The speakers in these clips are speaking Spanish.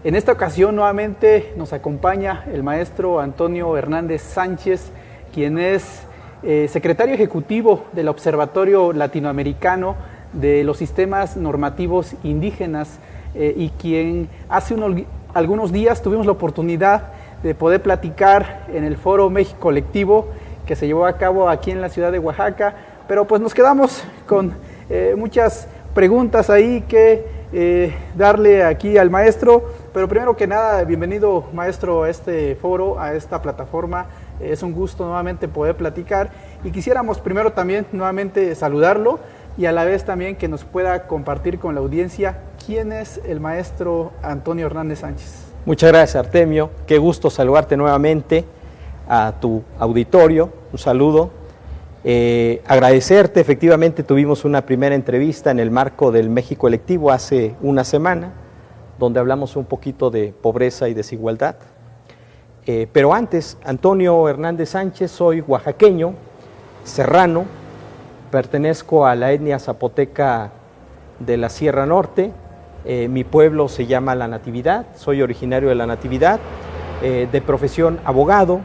En esta ocasión nuevamente nos acompaña el maestro Antonio Hernández Sánchez, quien es secretario ejecutivo del Observatorio Latinoamericano de los Sistemas Normativos Indígenas y quien hace algunos días tuvimos la oportunidad de poder platicar en el Foro México Colectivo que se llevó a cabo aquí en la ciudad de Oaxaca, pero pues nos quedamos con muchas preguntas ahí que darle aquí al maestro. Pero primero que nada, bienvenido maestro a este foro, a esta plataforma. Es un gusto nuevamente poder platicar y quisiéramos primero también nuevamente saludarlo y a la vez también que nos pueda compartir con la audiencia quién es el maestro Antonio Hernández Sánchez. Muchas gracias, Artemio. Qué gusto saludarte nuevamente a tu auditorio. Un saludo. Agradecerte, efectivamente tuvimos una primera entrevista en el marco del México Colectivo hace una semana, donde hablamos un poquito de pobreza y desigualdad. Pero antes, Antonio Hernández Sánchez, soy oaxaqueño, serrano, pertenezco a la etnia zapoteca de la Sierra Norte, mi pueblo se llama La Natividad, soy originario de La Natividad, de profesión abogado,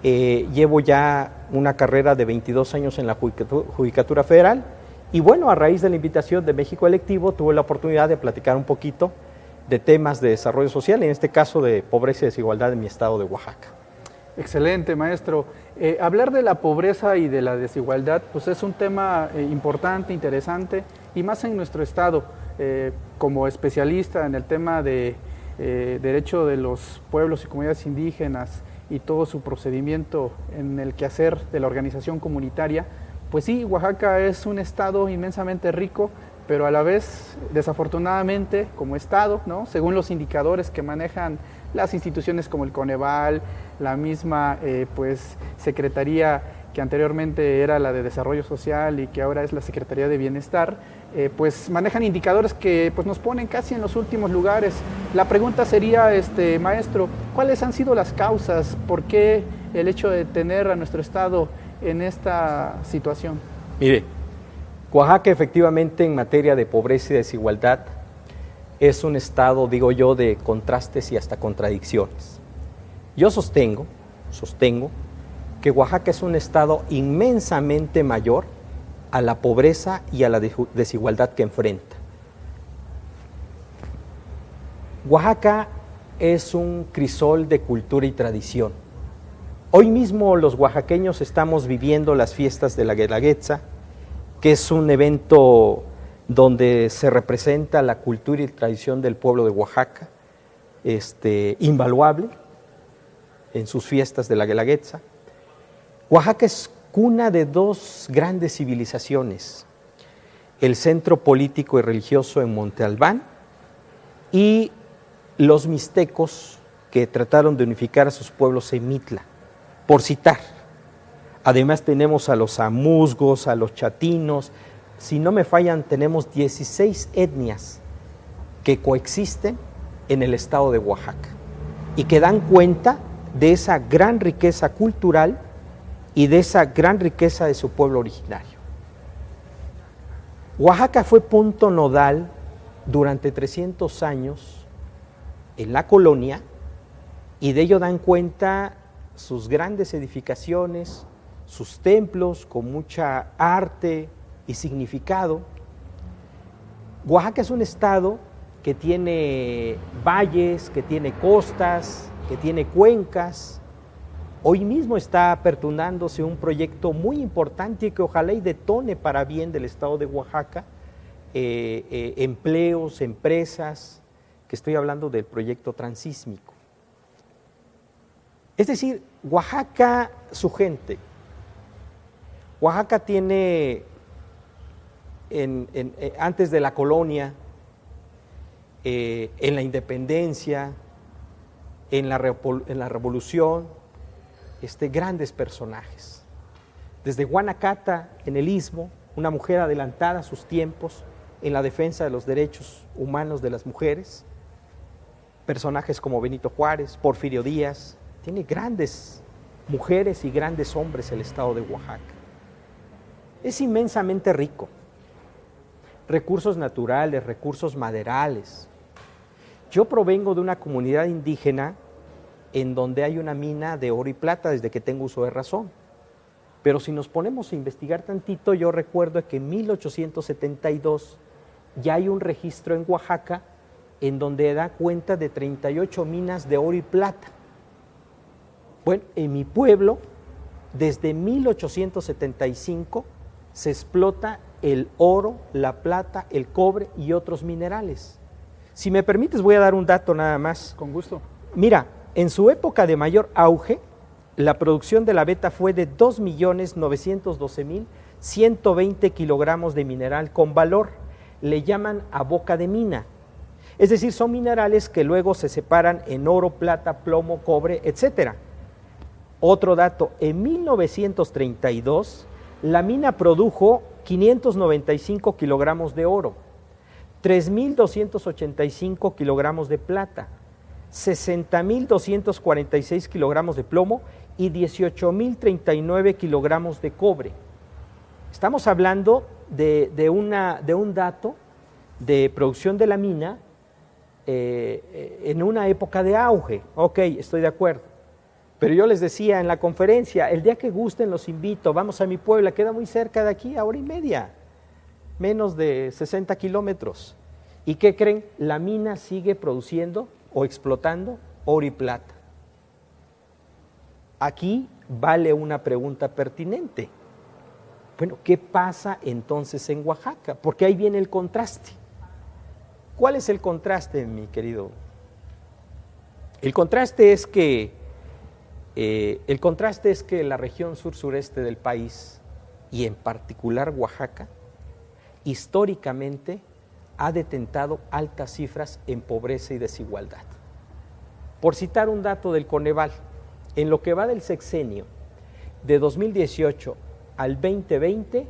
llevo ya una carrera de 22 años en la Judicatura Federal y bueno, a raíz de la invitación de México Electivo tuve la oportunidad de platicar un poquito de temas de desarrollo social, en este caso de pobreza y desigualdad en mi estado de Oaxaca. Excelente, maestro. Hablar de la pobreza y de la desigualdad pues es un tema importante, interesante y más en nuestro estado. Como especialista en el tema de derecho de los pueblos y comunidades indígenas y todo su procedimiento en el quehacer de la organización comunitaria, pues sí, Oaxaca es un estado inmensamente rico, pero a la vez, desafortunadamente, como estado, ¿no? Según los indicadores que manejan las instituciones como el Coneval, la misma pues Secretaría que anteriormente era la de Desarrollo Social y que ahora es la Secretaría de Bienestar, pues manejan indicadores que pues nos ponen casi en los últimos lugares. La pregunta sería, maestro, ¿cuáles han sido las causas? ¿Por qué el hecho de tener a nuestro estado en esta situación? Mire, Oaxaca efectivamente en materia de pobreza y desigualdad es un estado, digo yo, de contrastes y hasta contradicciones. Yo sostengo que Oaxaca es un estado inmensamente mayor a la pobreza y a la desigualdad que enfrenta. Oaxaca es un crisol de cultura y tradición. Hoy mismo los oaxaqueños estamos viviendo las fiestas de la Guelaguetza, que es un evento donde se representa la cultura y tradición del pueblo de Oaxaca, invaluable en sus fiestas de la Guelaguetza. Oaxaca es cuna de dos grandes civilizaciones, el centro político y religioso en Monte Albán y los mixtecos que trataron de unificar a sus pueblos en Mitla, por citar. Además tenemos a los amuzgos, a los chatinos, si no me fallan tenemos 16 etnias que coexisten en el estado de Oaxaca y que dan cuenta de esa gran riqueza cultural y de esa gran riqueza de su pueblo originario. Oaxaca fue punto nodal durante 300 años en la colonia y de ello dan cuenta sus grandes edificaciones, sus templos con mucha arte y significado. Oaxaca es un estado que tiene valles, que tiene costas, que tiene cuencas. Hoy mismo está aperturándose un proyecto muy importante y que ojalá y detone para bien del estado de Oaxaca, empleos, empresas, que estoy hablando del proyecto transísmico. Es decir, Oaxaca, su gente. Oaxaca tiene, antes de la colonia, en la independencia, en la revolución, grandes personajes. Desde Guanacata, en el Istmo, una mujer adelantada a sus tiempos en la defensa de los derechos humanos de las mujeres. Personajes como Benito Juárez, Porfirio Díaz. Tiene grandes mujeres y grandes hombres el estado de Oaxaca. Es inmensamente rico. Recursos naturales, recursos maderales. Yo provengo de una comunidad indígena en donde hay una mina de oro y plata desde que tengo uso de razón. Pero si nos ponemos a investigar tantito, yo recuerdo que en 1872 ya hay un registro en Oaxaca en donde da cuenta de 38 minas de oro y plata. Bueno, en mi pueblo, desde 1875 se explota el oro, la plata, el cobre y otros minerales. Si me permites, voy a dar un dato nada más. Con gusto. Mira, en su época de mayor auge, la producción de la beta fue de 2.912.120 kilogramos de mineral con valor. Le llaman a boca de mina. Es decir, son minerales que luego se separan en oro, plata, plomo, cobre, etcétera. Otro dato, en 1932 la mina produjo 595 kilogramos de oro, 3.285 kilogramos de plata, 60.246 kilogramos de plomo y 18.039 kilogramos de cobre. Estamos hablando de un dato de producción de la mina en una época de auge. Ok, estoy de acuerdo. Pero yo les decía en la conferencia, el día que gusten los invito, vamos a mi pueblo, queda muy cerca de aquí, a hora y media, menos de 60 kilómetros. ¿Y qué creen? La mina sigue produciendo o explotando oro y plata. Aquí vale una pregunta pertinente. Bueno, ¿qué pasa entonces en Oaxaca? Porque ahí viene el contraste. ¿Cuál es el contraste, mi querido? El contraste es que la región sur-sureste del país, y en particular Oaxaca, históricamente ha detentado altas cifras en pobreza y desigualdad. Por citar un dato del Coneval, en lo que va del sexenio de 2018 al 2020,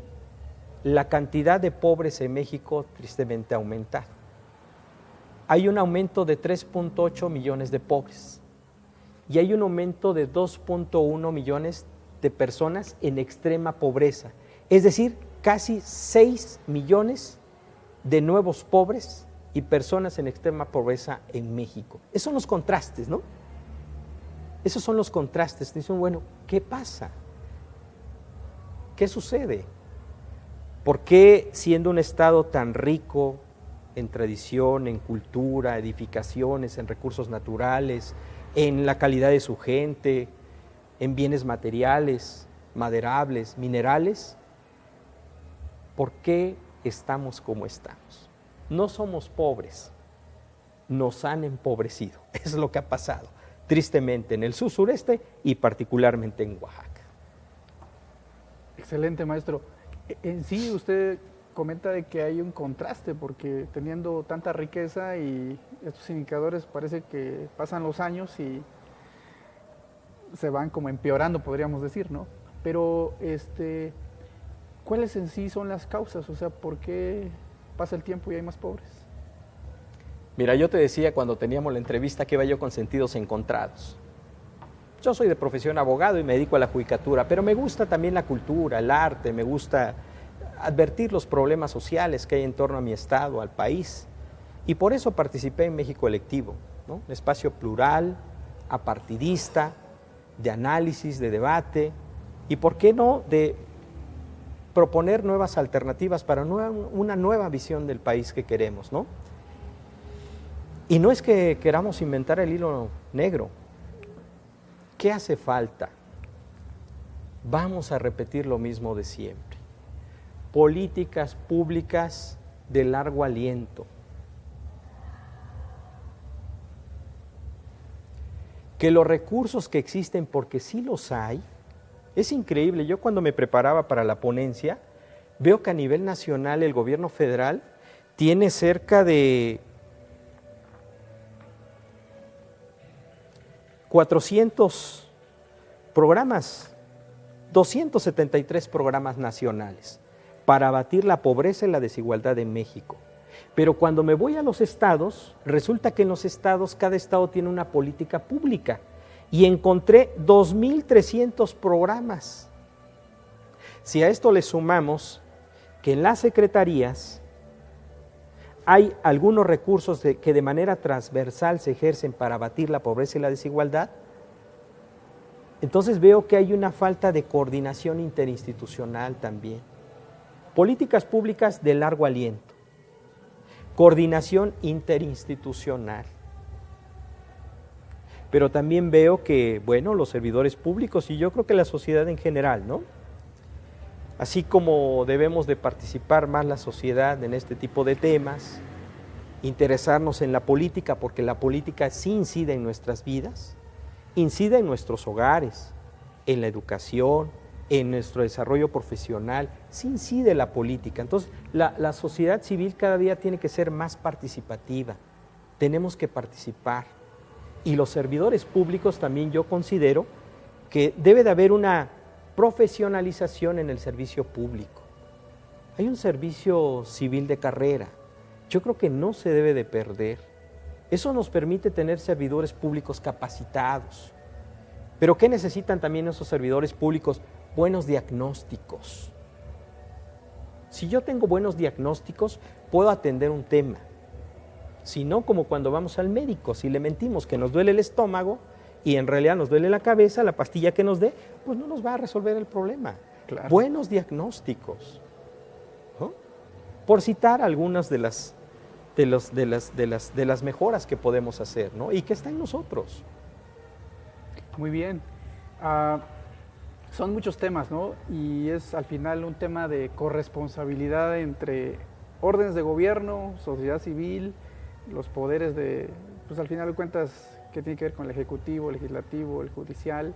la cantidad de pobres en México tristemente ha aumentado. Hay un aumento de 3.8 millones de pobres. Y hay un aumento de 2.1 millones de personas en extrema pobreza. Es decir, casi 6 millones de nuevos pobres y personas en extrema pobreza en México. Esos son los contrastes, ¿no? Esos son los contrastes. Dicen, bueno, ¿qué pasa? ¿Qué sucede? ¿Por qué siendo un estado tan rico en tradición, en cultura, edificaciones, en recursos naturales, en la calidad de su gente, en bienes materiales, maderables, minerales, ¿por qué estamos como estamos? No somos pobres, nos han empobrecido, es lo que ha pasado, tristemente, en el sur-sureste y particularmente en Oaxaca. Excelente, maestro. En sí, usted comenta de que hay un contraste, porque teniendo tanta riqueza y estos indicadores parece que pasan los años y se van como empeorando, podríamos decir, ¿no? Pero, ¿cuáles en sí son las causas? O sea, ¿por qué pasa el tiempo y hay más pobres? Mira, yo te decía cuando teníamos la entrevista que iba yo con sentidos encontrados. Yo soy de profesión abogado y me dedico a la judicatura, pero me gusta también la cultura, el arte, me gusta advertir los problemas sociales que hay en torno a mi estado, al país. Y por eso participé en México Electivo, ¿no? Un espacio plural, apartidista, de análisis, de debate, y por qué no, de proponer nuevas alternativas para una nueva visión del país que queremos, ¿no? Y no es que queramos inventar el hilo negro. ¿Qué hace falta? Vamos a repetir lo mismo de siempre. Políticas públicas de largo aliento. Que los recursos que existen, porque sí los hay, es increíble. Yo cuando me preparaba para la ponencia, veo que a nivel nacional el gobierno federal tiene cerca de 400 programas, 273 programas nacionales para abatir la pobreza y la desigualdad en México. Pero cuando me voy a los estados, resulta que en los estados, cada estado tiene una política pública y encontré 2.300 programas. Si a esto le sumamos que en las secretarías hay algunos recursos que de manera transversal se ejercen para abatir la pobreza y la desigualdad, entonces veo que hay una falta de coordinación interinstitucional también. Políticas públicas de largo aliento, coordinación interinstitucional. Pero también veo que, bueno, los servidores públicos y yo creo que la sociedad en general, ¿no? Así como debemos de participar más la sociedad en este tipo de temas, interesarnos en la política, porque la política sí incide en nuestras vidas, incide en nuestros hogares, en la educación, en nuestro desarrollo profesional, sí incide la política. Entonces, la sociedad civil cada día tiene que ser más participativa, tenemos que participar. Y los servidores públicos también yo considero que debe de haber una profesionalización en el servicio público. Hay un servicio civil de carrera, yo creo que no se debe de perder. Eso nos permite tener servidores públicos capacitados. Pero ¿qué necesitan también esos servidores públicos? Buenos diagnósticos. Si yo tengo buenos diagnósticos, puedo atender un tema. Si no, como cuando vamos al médico, si le mentimos que nos duele el estómago y en realidad nos duele la cabeza, la pastilla que nos dé, pues no nos va a resolver el problema. Claro. Buenos diagnósticos, ¿no? Por citar algunas de las mejoras que podemos hacer, ¿no? Y que está en nosotros. Muy bien. Son muchos temas, ¿no? Y es al final un tema de corresponsabilidad entre órdenes de gobierno, sociedad civil, los poderes de, pues al final de cuentas, que tiene que ver con el ejecutivo, el legislativo, el judicial.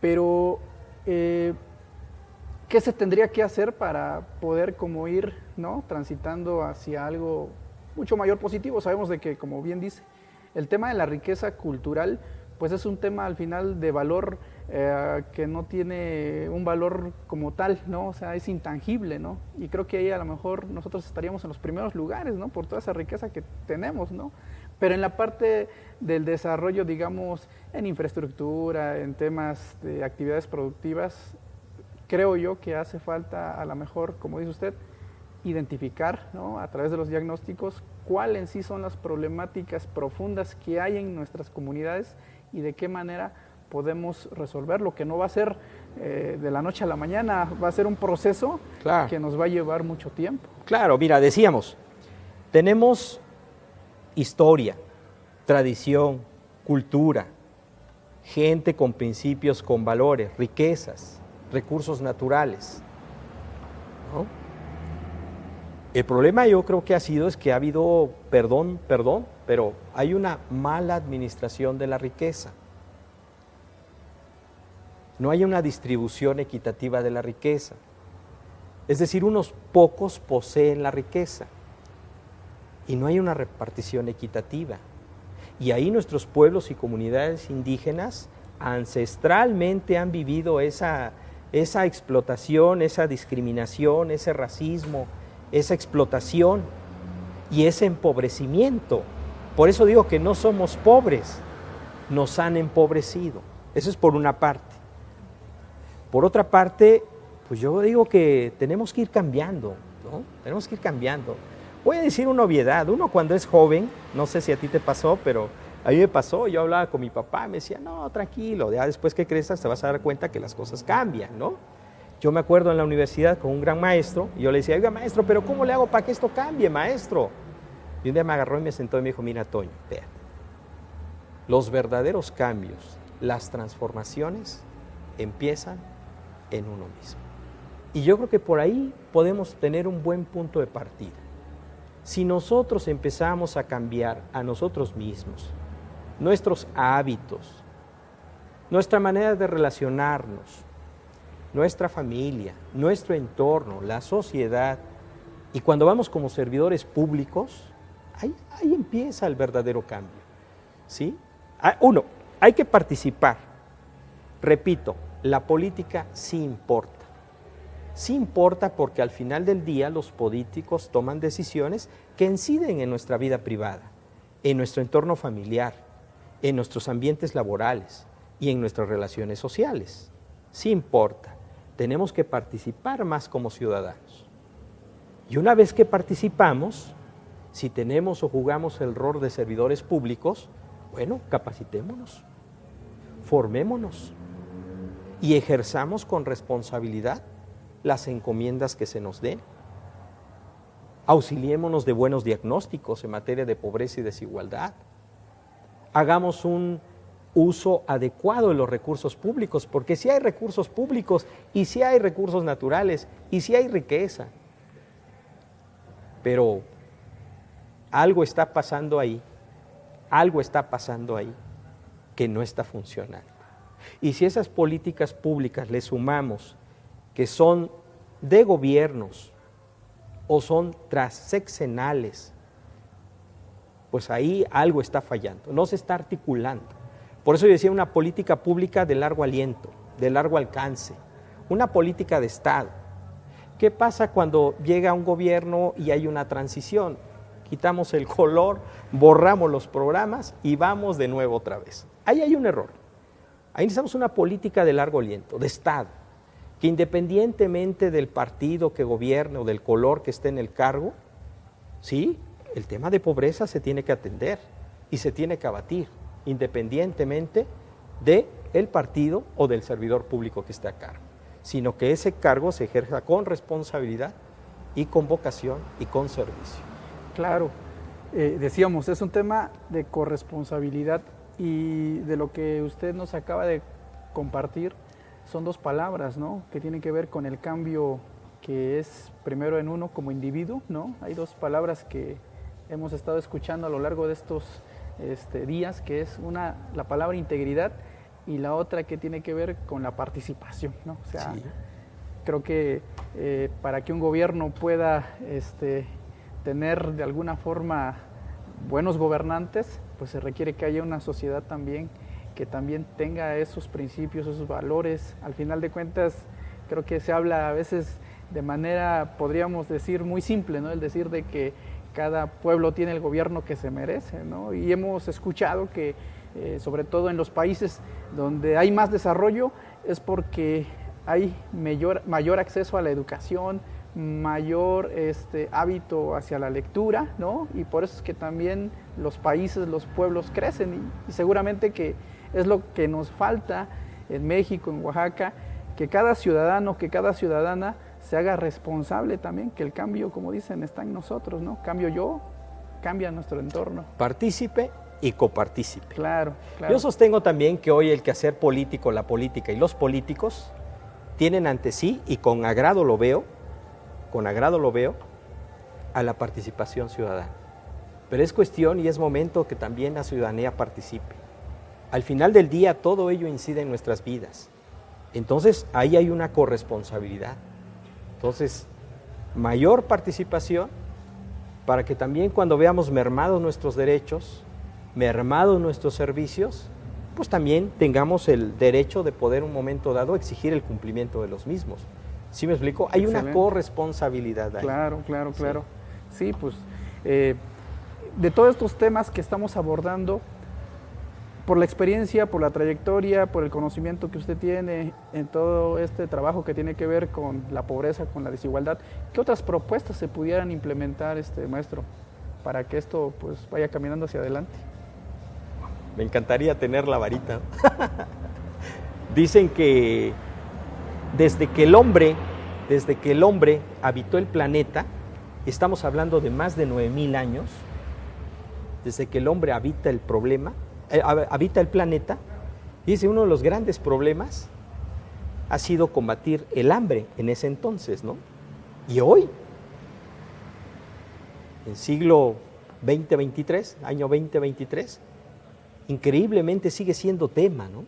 Pero, ¿qué se tendría que hacer para poder como ir, ¿no?, transitando hacia algo mucho mayor positivo? Sabemos de que, como bien dice, el tema de la riqueza cultural, pues es un tema al final de valor que no tiene un valor como tal, ¿no? O sea, es intangible, ¿no? Y creo que ahí a lo mejor nosotros estaríamos en los primeros lugares, ¿no?, por toda esa riqueza que tenemos, ¿no? Pero en la parte del desarrollo, digamos, en infraestructura, en temas de actividades productivas, creo yo que hace falta a lo mejor, como dice usted, identificar, ¿no?, a través de los diagnósticos cuáles en sí son las problemáticas profundas que hay en nuestras comunidades y de qué manera podemos resolverlo, que no va a ser de la noche a la mañana, va a ser un proceso que nos va a llevar mucho tiempo. Claro, mira, decíamos, tenemos historia, tradición, cultura, gente con principios, con valores, riquezas, recursos naturales, ¿no? El problema yo creo que ha sido es que ha habido, perdón, pero hay una mala administración de la riqueza. No hay una distribución equitativa de la riqueza. Es decir, unos pocos poseen la riqueza y no hay una repartición equitativa. Y ahí nuestros pueblos y comunidades indígenas ancestralmente han vivido esa explotación, esa discriminación, ese racismo, esa explotación y ese empobrecimiento. Por eso digo que no somos pobres, nos han empobrecido. Eso es por una parte. Por otra parte, pues yo digo que tenemos que ir cambiando, ¿no? Tenemos que ir cambiando. Voy a decir una obviedad. Uno cuando es joven, no sé si a ti te pasó, pero a mí me pasó, yo hablaba con mi papá, me decía, no, tranquilo, ya después que crezcas te vas a dar cuenta que las cosas cambian, ¿no? Yo me acuerdo en la universidad con un gran maestro, y yo le decía, oiga maestro, pero ¿cómo le hago para que esto cambie, maestro? Y un día me agarró y me sentó y me dijo, mira Toño, espérate, los verdaderos cambios, las transformaciones empiezan en uno mismo. Y yo creo que por ahí podemos tener un buen punto de partida. Si nosotros empezamos a cambiar a nosotros mismos, nuestros hábitos, nuestra manera de relacionarnos, nuestra familia, nuestro entorno, la sociedad, y cuando vamos como servidores públicos, ahí empieza el verdadero cambio, ¿sí? Uno, hay que participar. Repito, la política sí importa. Sí importa porque al final del día los políticos toman decisiones que inciden en nuestra vida privada, en nuestro entorno familiar, en nuestros ambientes laborales y en nuestras relaciones sociales. Sí importa. Tenemos que participar más como ciudadanos. Y una vez que participamos, Si tenemos o jugamos el rol de servidores públicos, bueno, capacitémonos, formémonos y ejerzamos con responsabilidad las encomiendas que se nos den. Auxiliémonos de buenos diagnósticos en materia de pobreza y desigualdad. Hagamos un uso adecuado de los recursos públicos, porque si hay recursos públicos y si hay recursos naturales y si hay riqueza, pero algo está pasando ahí que no está funcionando. Y si esas políticas públicas le sumamos que son de gobiernos o son transeccionales, pues ahí algo está fallando, no se está articulando. Por eso yo decía una política pública de largo aliento, de largo alcance, una política de Estado. ¿Qué pasa cuando llega un gobierno y hay una transición? Quitamos el color, borramos los programas y vamos de nuevo otra vez. Ahí hay un error. Ahí necesitamos una política de largo aliento, de Estado, que independientemente del partido que gobierne o del color que esté en el cargo, sí, el tema de pobreza se tiene que atender y se tiene que abatir, independientemente del partido o del servidor público que esté a cargo, sino que ese cargo se ejerza con responsabilidad y con vocación y con servicio. Claro, decíamos, es un tema de corresponsabilidad y de lo que usted nos acaba de compartir son dos palabras, ¿no? Que tienen que ver con el cambio que es primero en uno como individuo, ¿no? Hay dos palabras que hemos estado escuchando a lo largo de estos días, que es una, la palabra integridad, y la otra que tiene que ver con la participación, ¿no? O sea, sí, creo que para que un gobierno pueda tener de alguna forma buenos gobernantes, pues se requiere que haya una sociedad también que también tenga esos principios, esos valores. Al final de cuentas, creo que se habla a veces de manera, podríamos decir, muy simple, ¿no? El decir de que cada pueblo tiene el gobierno que se merece, ¿no? Y hemos escuchado que, sobre todo en los países donde hay más desarrollo, es porque hay mayor acceso a la educación, mayor hábito hacia la lectura, ¿no? Y por eso es que también los países, los pueblos crecen y seguramente que es lo que nos falta en México, en Oaxaca, que cada ciudadano, que cada ciudadana se haga responsable también, que el cambio, como dicen, está en nosotros, ¿no? Cambio yo, cambia nuestro entorno. Partícipe y copartícipe. Claro, claro. Yo sostengo también que hoy el quehacer político, la política y los políticos tienen ante sí, y con agrado lo veo, a la participación ciudadana. Pero es cuestión y es momento que también la ciudadanía participe. Al final del día todo ello incide en nuestras vidas. Entonces ahí hay una corresponsabilidad. Entonces, mayor participación para que también cuando veamos mermados nuestros derechos, mermados nuestros servicios, pues también tengamos el derecho de poder en un momento dado exigir el cumplimiento de los mismos. ¿Sí me explico? Hay Excelente. Una corresponsabilidad ahí. Claro, claro, claro. Sí, pues de todos estos temas que estamos abordando, por la experiencia, por la trayectoria, por el conocimiento que usted tiene en todo este trabajo que tiene que ver con la pobreza, con la desigualdad, ¿qué otras propuestas se pudieran implementar, maestro, para que esto pues vaya caminando hacia adelante? Me encantaría tener la varita. Dicen que desde que el hombre habitó el planeta, estamos hablando de más de 9,000 años, desde que el hombre habita el planeta, y dice uno de los grandes problemas ha sido combatir el hambre en ese entonces, ¿no? Y hoy, en siglo 2023, año 2023, increíblemente sigue siendo tema, ¿no?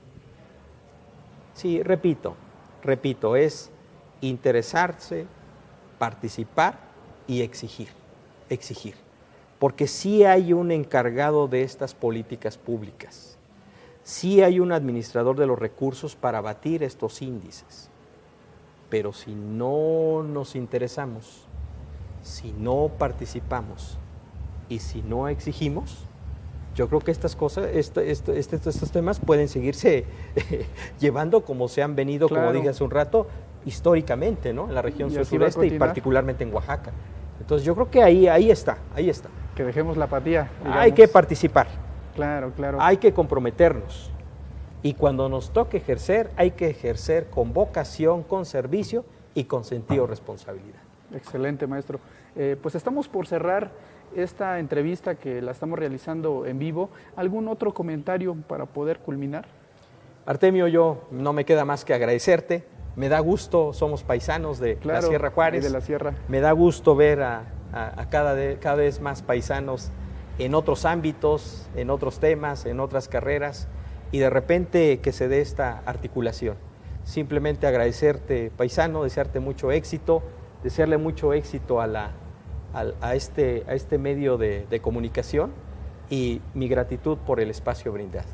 Sí, repito, es interesarse, participar y exigir. Porque sí hay un encargado de estas políticas públicas, sí hay un administrador de los recursos para abatir estos índices, pero si no nos interesamos, si no participamos y si no exigimos, yo creo que estas cosas, estos temas pueden seguirse llevando como se han venido, claro, como dije hace un rato, históricamente, ¿no? En la región sur-sureste y particularmente en Oaxaca. Entonces yo creo que ahí está. Que dejemos la apatía. Digamos. Hay que participar. Claro, claro. Hay que comprometernos. Y cuando nos toque ejercer, hay que ejercer con vocación, con servicio y con sentido de responsabilidad. Excelente, maestro. Pues estamos por cerrar esta entrevista que la estamos realizando en vivo. ¿Algún otro comentario para poder culminar? Artemio, yo no me queda más que agradecerte. Me da gusto, somos paisanos de la Sierra Juárez. De la Sierra. Me da gusto ver a cada vez más paisanos en otros ámbitos, en otros temas, en otras carreras, y de repente que se dé esta articulación. Simplemente agradecerte, paisano, desearte mucho éxito, desearle mucho éxito a este medio de comunicación, y mi gratitud por el espacio brindado.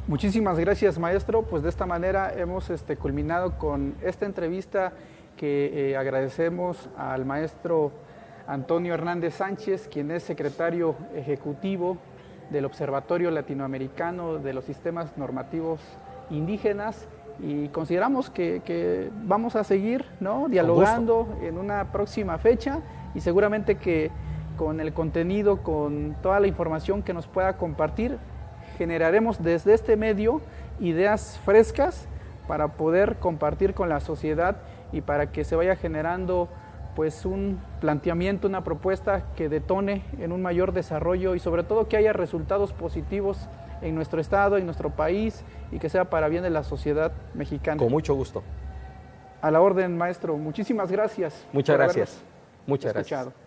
Muchísimas gracias, maestro. Pues de esta manera hemos culminado con esta entrevista que agradecemos al maestro Antonio Hernández Sánchez, quien es secretario ejecutivo del Observatorio Latinoamericano de los Sistemas Normativos Indígenas, y consideramos que vamos a seguir, ¿no?, dialogando en una próxima fecha, y seguramente que con el contenido, con toda la información que nos pueda compartir, generaremos desde este medio ideas frescas para poder compartir con la sociedad y para que se vaya generando pues un planteamiento, una propuesta que detone en un mayor desarrollo y sobre todo que haya resultados positivos en nuestro estado, en nuestro país, y que sea para bien de la sociedad mexicana. Con mucho gusto. A la orden, maestro. Muchísimas gracias. Muchas gracias. Muchas gracias.